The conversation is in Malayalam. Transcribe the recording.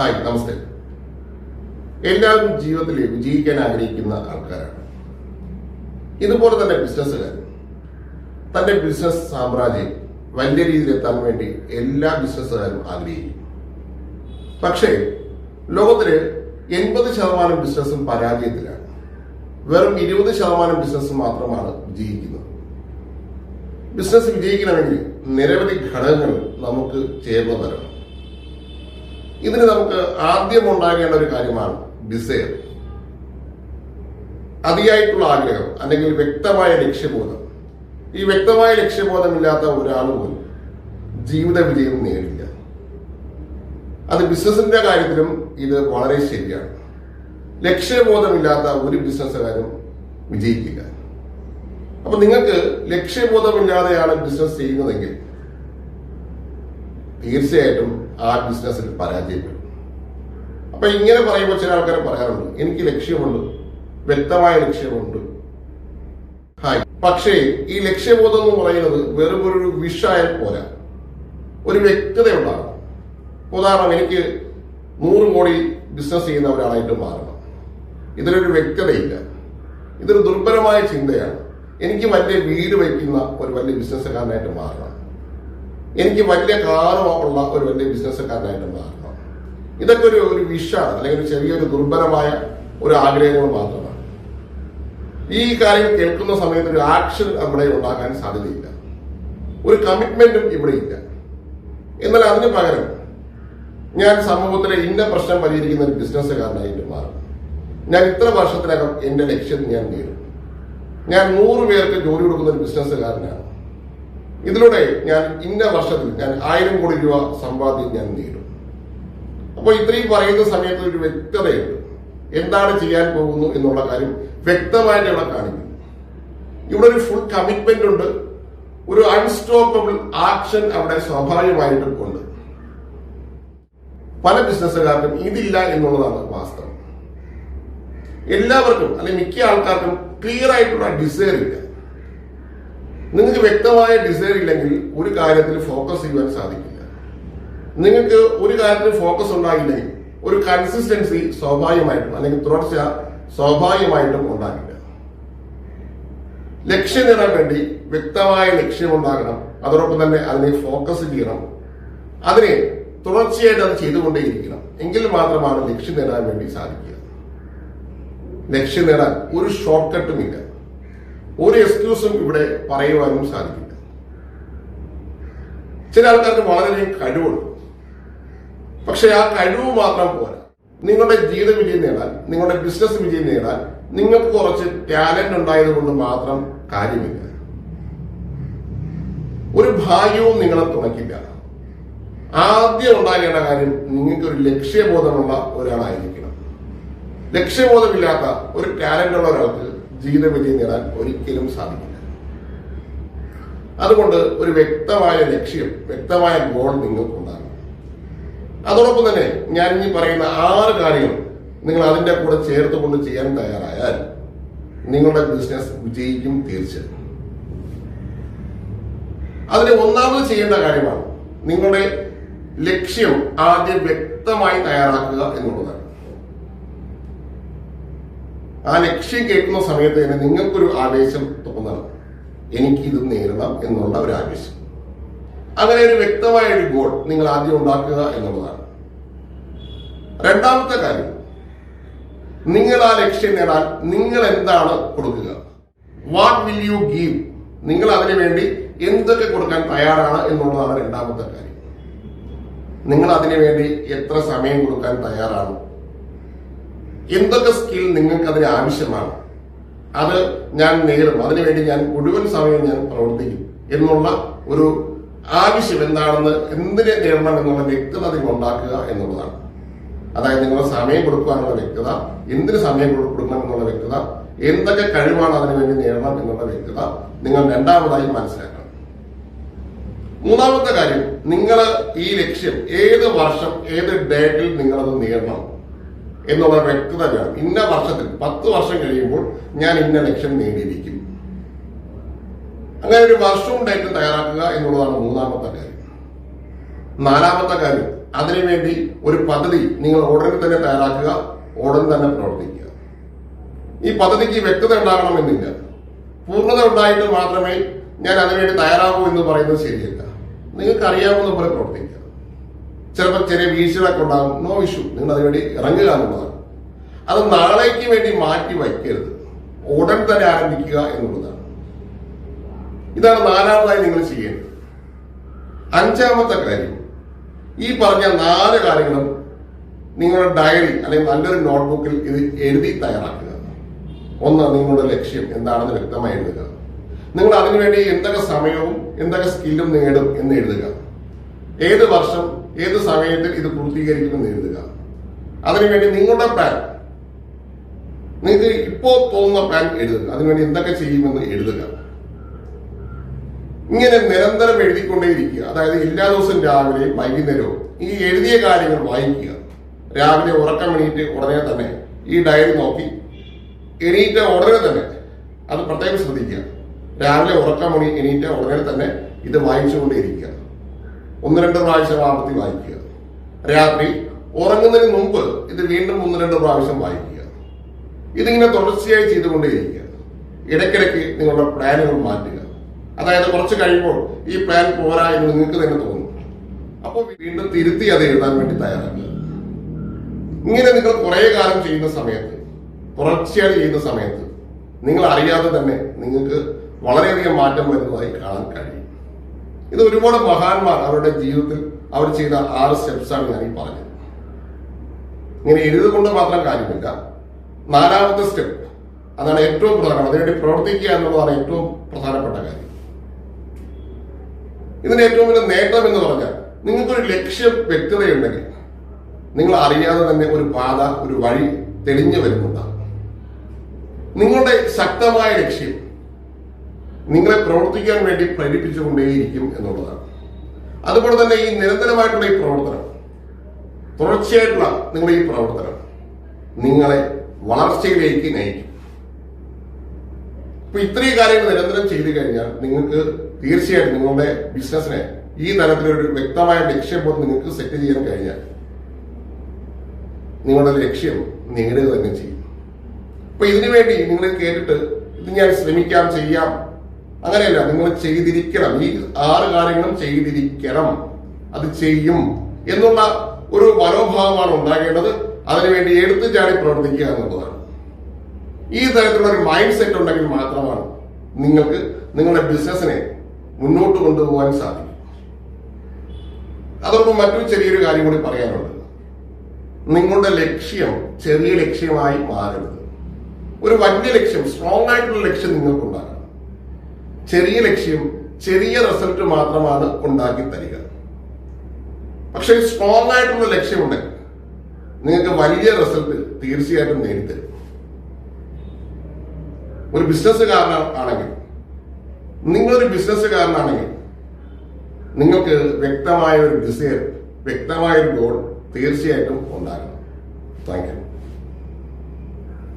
ഹായ്, നമസ്തേ. എല്ലാവരും ജീവിതത്തിൽ വിജയിക്കാൻ ആഗ്രഹിക്കുന്ന ആൾക്കാരാണ്. ഇതുപോലെ തന്നെ ബിസിനസ്സുകാർ തന്റെ ബിസിനസ് സാമ്രാജ്യം വലിയ രീതിയിൽ എത്താൻ വേണ്ടി എല്ലാ ബിസിനസ്സുകാരും ആഗ്രഹിക്കും. പക്ഷേ ലോകത്തില് 80% ബിസിനസ്സും പരാജയത്തിലാണ്. വെറും 20% ബിസിനസ് മാത്രമാണ് വിജയിക്കുന്നത്. ബിസിനസ് വിജയിക്കണമെങ്കിൽ നിരവധി ഘടകങ്ങൾ നമുക്ക് ചേർന്ന് വരണം. ഇതിന് നമുക്ക് ആദ്യം ഉണ്ടാകേണ്ട ഒരു കാര്യമാണ് ഡിസയർ, അതിയായിട്ടുള്ള ആഗ്രഹം അല്ലെങ്കിൽ വ്യക്തമായ ലക്ഷ്യബോധം. ഈ വ്യക്തമായ ലക്ഷ്യബോധമില്ലാത്ത ഒരാൾ പോലും ജീവിത വിജയം നേടില്ല. അത് ബിസിനസിന്റെ കാര്യത്തിലും ഇത് വളരെ ശരിയാണ്. ലക്ഷ്യബോധമില്ലാത്ത ഒരു ബിസിനസ്സുകാരും വിജയിക്കില്ല. അപ്പൊ നിങ്ങൾക്ക് ലക്ഷ്യബോധമില്ലാതെയാണ് ബിസിനസ് ചെയ്യുന്നതെങ്കിൽ തീർച്ചയായിട്ടും ആ ബിസിനസ്സിൽ പരാജയപ്പെടും. അപ്പൊ ഇങ്ങനെ പറയുമ്പോൾ ചില ആൾക്കാർ പറയാറുണ്ട്, എനിക്ക് ലക്ഷ്യമുണ്ട്, വ്യക്തമായ ലക്ഷ്യമുണ്ട്. പക്ഷേ ഈ ലക്ഷ്യബോധം എന്ന് പറയുന്നത് വെറും ഒരു വിഷായാൽ പോരാ, ഒരു വ്യക്തത ഉണ്ടാകണം. ഉദാഹരണം, എനിക്ക് 100 കോടി ബിസിനസ് ചെയ്യുന്ന ഒരാളായിട്ട് മാറണം. ഇതിലൊരു വ്യക്തതയില്ല. ഇതൊരു ദുർബലമായ ചിന്തയാണ്. എനിക്ക് വലിയ വീട് വയ്ക്കുന്ന ഒരു വലിയ ബിസിനസ്സുകാരനായിട്ട് മാറണം, എനിക്ക് വലിയ കാറ് ഉള്ള ഒരു വലിയ ബിസിനസ്സുകാരനായിട്ട് മാറണം. ഇതൊക്കെ ഒരു വിഷാണ്, അല്ലെങ്കിൽ ഒരു ചെറിയൊരു ദുർബലമായ ഒരു ആഗ്രഹങ്ങൾ മാത്രമാണ്. ഈ കാര്യങ്ങൾ കേൾക്കുന്ന സമയത്ത് ഒരു ആക്ഷൻ അവിടെ ഉണ്ടാക്കാൻ സാധ്യതയില്ല, ഒരു കമ്മിറ്റ്മെന്റും ഇവിടെ ഇല്ല. എന്നാൽ അതിന് പകരം ഞാൻ സമൂഹത്തിലെ ഇന്ന പ്രശ്നം പരിഹരിക്കുന്ന ഒരു ബിസിനസ്സുകാരനായിട്ട് മാറും. ഞാൻ ഇത്ര വർഷത്തിനകം എന്റെ ലക്ഷ്യം ഞാൻ നേടും. ഞാൻ 100 പേർക്ക് ജോലി കൊടുക്കുന്ന ഒരു ബിസിനസ്സുകാരനാണ്. ഇതിലൂടെ ഞാൻ ഇന്ന വർഷത്തിൽ ഞാൻ 1000 കോടി രൂപ സമ്പാദ്യം ഞാൻ നേടും. അപ്പോൾ ഇത്രയും പറയുന്ന സമയത്ത് ഒരു വ്യക്തതയുണ്ട്. എന്താണ് ചെയ്യാൻ പോകുന്നു എന്നുള്ള കാര്യം വ്യക്തമായിട്ട് ഇവിടെ കാണിക്കുന്നു. ഇവിടെ ഒരു ഫുൾ കമ്മിറ്റ്മെന്റ് ഉണ്ട്, ഒരു അൺസ്റ്റോപ്പബിൾ ആക്ഷൻ അവിടെ സ്വാഭാവികമായിട്ടും ഉണ്ട്. പല ബിസിനസ്സുകാർക്കും ഇതില്ല എന്നുള്ളതാണ് വാസ്തവം. എല്ലാവർക്കും അല്ലെങ്കിൽ മിക്ക ആൾക്കാർക്കും ക്ലിയർ ആയിട്ടുള്ള ഡിസയർ ഇല്ല. നിങ്ങൾക്ക് വ്യക്തമായ ഡിസയർ ഇല്ലെങ്കിൽ ഒരു കാര്യത്തിൽ ഫോക്കസ് ചെയ്യാൻ സാധിക്കില്ല. നിങ്ങൾക്ക് ഒരു കാര്യത്തിൽ ഫോക്കസ് ഉണ്ടായില്ലെങ്കിൽ ഒരു കൺസിസ്റ്റൻസി സ്വാഭാവികമായിട്ടും അല്ലെങ്കിൽ തുടർച്ച സ്വാഭാവികമായിട്ടും ഉണ്ടാകില്ല. ലക്ഷ്യം നേടാൻ വേണ്ടി വ്യക്തമായ ലക്ഷ്യമുണ്ടാകണം. അതോടൊപ്പം തന്നെ അതിനെ ഫോക്കസ് ചെയ്യണം. അതിനെ തുടർച്ചയായിട്ട് അത് ചെയ്തുകൊണ്ടേയിരിക്കണം. എങ്കിൽ മാത്രമാണ് ലക്ഷ്യം നേടാൻ വേണ്ടി സാധിക്കുക. ലക്ഷ്യം നേടാൻ ഒരു ഷോർട്ട് കട്ടും ഇല്ല, ഒരു എക്സ്ക്യൂസും ഇവിടെ പറയുവാനും സാധിക്കില്ല. ചില ആൾക്കാർക്ക് വളരെയധികം കഴിവുണ്ട്, പക്ഷെ ആ കഴിവ് മാത്രം പോരാ. നിങ്ങളുടെ ജീവിത വിജയം നേടാൻ, നിങ്ങളുടെ ബിസിനസ് വിജയം നേടാൻ നിങ്ങൾക്ക് കുറച്ച് ടാലന്റ് ഉണ്ടായത് കൊണ്ട് മാത്രം കാര്യമില്ല. ഒരു ഭാഗ്യവും നിങ്ങളെ തുണയ്ക്കില്ല. ആദ്യം ഉണ്ടാകേണ്ട കാര്യം നിങ്ങൾക്കൊരു ലക്ഷ്യബോധമുള്ള ഒരാളായിരിക്കണം. ലക്ഷ്യബോധമില്ലാത്ത ഒരു ടാലന്റ് ഉള്ള ഒരാൾക്ക് ജീവിത വിജയം നേടാൻ ഒരിക്കലും സാധിക്കില്ല. അതുകൊണ്ട് ഒരു വ്യക്തമായ ലക്ഷ്യം, വ്യക്തമായ ഗോൾ നിങ്ങൾക്കുണ്ടാകണം. അതോടൊപ്പം തന്നെ ഞാൻ ഇനി പറയുന്ന 6 കാര്യങ്ങൾ നിങ്ങൾ അതിന്റെ കൂടെ ചേർത്തുകൊണ്ട് ചെയ്യാൻ തയ്യാറായാൽ നിങ്ങളുടെ ബിസിനസ് വിജയിക്കും തീർച്ചയായും. അതിന് ഒന്നാമത് ചെയ്യേണ്ട കാര്യമാണ് നിങ്ങളുടെ ലക്ഷ്യം ആദ്യം വ്യക്തമായി തയ്യാറാക്കുക എന്നുള്ളതാണ്. ആ ലക്ഷ്യം കേൾക്കുന്ന സമയത്ത് തന്നെ നിങ്ങൾക്കൊരു ആവേശം തോന്നണം, എനിക്കിത് നേടണം എന്നുള്ള ഒരു ആവേശം. അങ്ങനെ ഒരു വ്യക്തമായ ഒരു ഗോൾ നിങ്ങൾ ആദ്യം ഉണ്ടാക്കുക എന്നുള്ളതാണ്. രണ്ടാമത്തെ കാര്യം, നിങ്ങൾ ആ ലക്ഷ്യം നേടാൻ നിങ്ങൾ എന്താണ് കൊടുക്കുക? What will you give? നിങ്ങൾ അതിനു വേണ്ടി എന്തൊക്കെ കൊടുക്കാൻ തയ്യാറാണ് എന്നുള്ളതാണ് രണ്ടാമത്തെ കാര്യം. നിങ്ങൾ അതിനു വേണ്ടി എത്ര സമയം കൊടുക്കാൻ തയ്യാറാണ്? എന്തൊക്കെ സ്കിൽ നിങ്ങൾക്ക് അതിന് ആവശ്യമാണ്? അത് ഞാൻ നേടും, അതിനുവേണ്ടി ഞാൻ മുഴുവൻ സമയം ഞാൻ പ്രവർത്തിക്കും എന്നുള്ള ഒരു ആവശ്യം എന്താണെന്ന്, എന്തിനെ നേടണം എന്നുള്ള വ്യക്തത നിങ്ങൾ ഉണ്ടാക്കുക എന്നുള്ളതാണ്. അതായത് നിങ്ങളുടെ സമയം കൊടുക്കാനുള്ള വ്യക്തത, എന്തിന് സമയം കൊടുക്കണം എന്നുള്ള വ്യക്തത, എന്തൊക്കെ കഴിവാണ് അതിനുവേണ്ടി നേടണം എന്നുള്ള വ്യക്തത നിങ്ങൾ രണ്ടാമതായി മനസ്സിലാക്കണം. മൂന്നാമത്തെ കാര്യം, നിങ്ങൾ ഈ ലക്ഷ്യം ഏത് വർഷം ഏത് ഡേറ്റിൽ നിങ്ങളത് നേടണം എന്നുള്ള വ്യക്തത വേണം. ഇന്ന വർഷത്തിൽ 10 വർഷം കഴിയുമ്പോൾ ഞാൻ ഇന്ന ലക്ഷ്യം നേടിയിരിക്കും. അങ്ങനെ ഒരു വർഷവും ഡേറ്റും തയ്യാറാക്കുക എന്നുള്ളതാണ് മൂന്നാമത്തെ കാര്യം. നാലാമത്തെ കാര്യം, അതിനുവേണ്ടി ഒരു പദ്ധതി നിങ്ങൾ ഉടനെ തന്നെ തയ്യാറാക്കുക, ഉടൻ തന്നെ പ്രവർത്തിക്കുക. ഈ പദ്ധതിക്ക് വ്യക്തത ഉണ്ടാകണമെന്നില്ല. പൂർണ്ണത ഉണ്ടായിട്ട് മാത്രമേ ഞാൻ അതിനുവേണ്ടി തയ്യാറാകൂ എന്ന് പറയുന്നത് ശരിയല്ല. നിങ്ങൾക്ക് അറിയാവുന്ന പോലെ പ്രവർത്തിക്കുക. ചിലപ്പോൾ ചെറിയ വീഴ്ചകളൊക്കെ ഉണ്ടാകും, നോ ഇഷ്യൂ, നിങ്ങൾ അതിനുവേണ്ടി ഇറങ്ങുക എന്നുള്ളതാണ്. അത് നാളേക്ക് വേണ്ടി മാറ്റി വയ്ക്കരുത്, ഉടൻ തന്നെ ആരംഭിക്കുക എന്നുള്ളതാണ്. ഇതാണ് നാലാമതായി നിങ്ങൾ ചെയ്യേണ്ടത്. അഞ്ചാമത്തെ കാര്യം, ഈ പറഞ്ഞ 4 കാര്യങ്ങളും നിങ്ങളുടെ ഡയറി അല്ലെങ്കിൽ നല്ലൊരു നോട്ട്ബുക്കിൽ ഇത് എഴുതി തയ്യാറാക്കുക. ഒന്ന്, നിങ്ങളുടെ ലക്ഷ്യം എന്താണെന്ന് വ്യക്തമായി എഴുതുക. നിങ്ങൾ അതിനുവേണ്ടി എന്തൊക്കെ സമയവും എന്തൊക്കെ സ്കില്ലും നേടും എന്ന് എഴുതുക. ഏത് വർഷം ഏത് സമയത്തിൽ ഇത് പൂർത്തീകരിക്കുമെന്ന് എഴുതുക. അതിനുവേണ്ടി നിങ്ങളുടെ പ്ലാൻ, നിങ്ങൾക്ക് ഇപ്പോൾ തോന്നുന്ന പ്ലാൻ എഴുതുക. അതിനുവേണ്ടി എന്തൊക്കെ ചെയ്യുമെന്ന് എഴുതുക. ഇങ്ങനെ നിരന്തരം എഴുതിക്കൊണ്ടേയിരിക്കുക. അതായത് എല്ലാ ദിവസവും രാവിലെയും വൈകുന്നേരവും ഈ എഴുതിയ കാര്യങ്ങൾ വായിക്കുക. രാവിലെ ഉറക്കം എണീറ്റ് ഉടനെ തന്നെ ഈ ഡയറി നോക്കി എണീറ്റ ഉടനെ തന്നെ, അത് പ്രത്യേകം ശ്രദ്ധിക്കുക, രാവിലെ ഉറക്കം എണീറ്റ ഉടനെ തന്നെ ഇത് വായിച്ചുകൊണ്ടേയിരിക്കുക. 1-2 പ്രാവശ്യം ആവർത്തി വായിക്കുക. രാത്രി ഉറങ്ങുന്നതിന് മുമ്പ് ഇത് വീണ്ടും 1-2 പ്രാവശ്യം വായിക്കുക. ഇതിങ്ങനെ തുടർച്ചയായി ചെയ്തുകൊണ്ടേയിരിക്കുക. ഇടയ്ക്കിടയ്ക്ക് നിങ്ങളുടെ പ്ലാനുകൾ മാറ്റുക. അതായത് കുറച്ച് കഴിയുമ്പോൾ ഈ പ്ലാൻ പോരാ എന്ന് നിങ്ങൾക്ക് തന്നെ തോന്നും. അപ്പോൾ വീണ്ടും തിരുത്തി അത് എഴുതാൻ വേണ്ടി തയ്യാറാക്കുക. ഇങ്ങനെ നിങ്ങൾ കുറെ കാലം ചെയ്യുന്ന സമയത്ത്, തുടർച്ചയായി ചെയ്യുന്ന സമയത്ത് നിങ്ങൾ അറിയാതെ തന്നെ നിങ്ങൾക്ക് വളരെയധികം മാറ്റം വരുന്നതായി കാണാൻ കഴിയും. ഇത് ഒരുപാട് മഹാന്മാർ അവരുടെ ജീവിതത്തിൽ അവർ ചെയ്ത 6 സ്റ്റെപ്സാണ് ഞാൻ ഈ പറഞ്ഞത്. ഇങ്ങനെ എഴുതുകൊണ്ട് മാത്രം കാര്യമില്ല. 4ാമത്തെ സ്റ്റെപ്പ്, അതാണ് ഏറ്റവും പ്രധാനം. അതിനുവേണ്ടി പ്രവർത്തിക്കുക എന്നുള്ളതാണ് ഏറ്റവും പ്രധാനപ്പെട്ട കാര്യം. ഇതിന്റെ ഏറ്റവും വലിയ നേട്ടം എന്ന് പറഞ്ഞാൽ, നിങ്ങൾക്കൊരു ലക്ഷ്യം വ്യക്തതയുണ്ടെങ്കിൽ നിങ്ങൾ അറിയാതെ തന്നെ ഒരു പാത, ഒരു വഴി തെളിഞ്ഞു വരുന്നുണ്ടാകും. നിങ്ങളുടെ ശക്തമായ ലക്ഷ്യം നിങ്ങളെ പ്രവർത്തിക്കാൻ വേണ്ടി പ്രേരിപ്പിച്ചുകൊണ്ടേയിരിക്കും എന്നുള്ളതാണ്. അതുപോലെ തന്നെ ഈ നിരന്തരമായിട്ടുള്ള ഈ പ്രവർത്തനം, തുടർച്ചയായിട്ടുള്ള നിങ്ങളുടെ ഈ പ്രവർത്തനം നിങ്ങളെ വളർച്ചയിലേക്ക് നയിക്കും. ഇപ്പൊ ഇത്രയും കാര്യങ്ങൾ നിരന്തരം ചെയ്തു കഴിഞ്ഞാൽ നിങ്ങൾക്ക് തീർച്ചയായിട്ടും നിങ്ങളുടെ ബിസിനസിനെ ഈ തരത്തിലൊരു വ്യക്തമായ ലക്ഷ്യബോധം നിങ്ങൾക്ക് സെറ്റ് ചെയ്യാൻ കഴിഞ്ഞാൽ നിങ്ങളുടെ ലക്ഷ്യം നേടുക തന്നെ ചെയ്യും. അപ്പൊ ഇതിനു വേണ്ടി നിങ്ങൾ കേട്ടിട്ട് ഇത് ഞാൻ ശ്രമിക്കാം, ചെയ്യാം, അങ്ങനെയല്ല. നിങ്ങൾ ചെയ്തിരിക്കണം. ഈ 6 കാര്യങ്ങളും ചെയ്തിരിക്കണം, അത് ചെയ്യും എന്നുള്ള ഒരു മനോഭാവമാണ് ഉണ്ടാകേണ്ടത്. അതിനുവേണ്ടി എടുത്തു ചാടി പ്രവർത്തിക്കുക എന്നുള്ളതാണ്. ഈ തരത്തിലുള്ള ഒരു മൈൻഡ് സെറ്റ് ഉണ്ടെങ്കിൽ മാത്രമാണ് നിങ്ങൾക്ക് നിങ്ങളുടെ ബിസിനസിനെ മുന്നോട്ട് കൊണ്ടുപോകാൻ സാധിക്കും. അതോടൊപ്പം മറ്റൊരു ചെറിയൊരു കാര്യം കൂടി പറയാനുണ്ട്. നിങ്ങളുടെ ലക്ഷ്യം ചെറിയ ലക്ഷ്യമായി മാറരുത്. ഒരു വലിയ ലക്ഷ്യം, സ്ട്രോങ് ആയിട്ടുള്ള ലക്ഷ്യം നിങ്ങൾക്കുണ്ടാകണം. ചെറിയ ലക്ഷ്യം ചെറിയ റിസൾട്ട് മാത്രമാണ് ഉണ്ടാക്കി തരിക. പക്ഷെ സ്ട്രോങ് ആയിട്ടുള്ള ലക്ഷ്യമുണ്ടെങ്കിൽ നിങ്ങൾക്ക് വലിയ റിസൾട്ട് തീർച്ചയായിട്ടും നേടിത്തരും. ഒരു ബിസിനസ്സുകാരനാണെങ്കിൽ, നിങ്ങളൊരു ബിസിനസ്സുകാരനാണെങ്കിൽ നിങ്ങൾക്ക് വ്യക്തമായ ഒരു ഡിസൈർ, വ്യക്തമായ ഒരു ഗോൾ തീർച്ചയായിട്ടും ഉണ്ടാകണം. Thank you.